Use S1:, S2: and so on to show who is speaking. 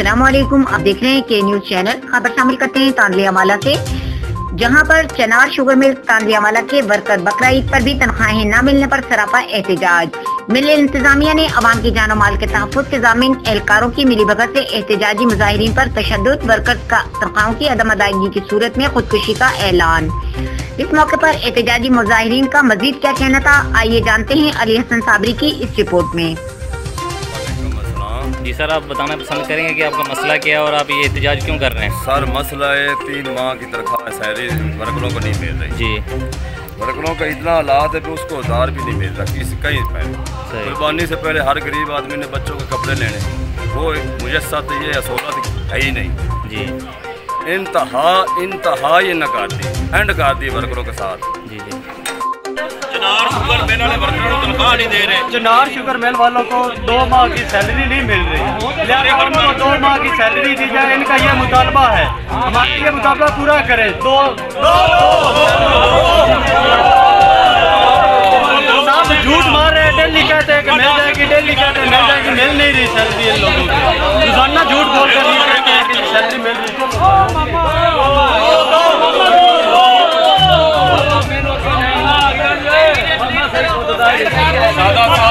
S1: अस्सलाम वालेकुम। आप देख रहे हैं के न्यूज चैनल। खबर शामिल करते हैं तांदलियामाला से, जहां पर चनार शुगर मिल तांदलियामाला के वर्कर बकरा ईद पर भी तनख्वाहें न मिलने पर सरापा एहतजाज। मिल इंतजामिया ने अवाम की जान और माल के तहफ़्फ़ुज़ के ज़ामिन एहलकारों की मिलीभगत से एहतजाजी मुजाहिरीन पर तशद्दुद, वर्कर्स का तनख्वाहों की अदम अदायगी की सूरत में खुदकुशी का ऐलान। इस मौके पर एहतजाजी मुजाहिरीन का मजीद क्या कहना था, आइए जानते हैं अली हसन साबरी की इस रिपोर्ट में।
S2: जी सर, आप बताना पसंद करेंगे कि आपका मसला क्या है और आप ये एहतजाज क्यों कर रहे हैं?
S3: सर मसला है 3 माह की तनख्वाह सैलरी वर्करों को नहीं मिल रही जी। वर्करों का इतना हालात है कि उसको 1000 भी नहीं मिल रहा किसी कहीं पहले। कुर्बानी से पहले हर गरीब आदमी ने बच्चों के कपड़े लेने, वो मुझे ये असौलत है ही नहीं जी। इंतहा ये नकार दी, एंड कर दी वर्करों के साथ जी जी।
S4: चनार शुगर मिल वाले वर्करों को तनख्वाह नहीं दे रहे।
S5: चनार शुगर मिल वालों को 2 माह की सैलरी नहीं मिल रही, लिहाजा उनको 2 माह की सैलरी दी जाए, इनका ये मुतालबा है। हमारा ये मुतालबा पूरा करें। साहब झूठ मार रहे हैं, डेली कहते हैं कि मिल जाएगी, डेली कहते हैं मिल जाएगी, मिल नहीं रही सैलरी इन लोगों की। रोजाना झूठ बोल कर ये कहते हैं कि सैलरी मिल रही।
S4: सादा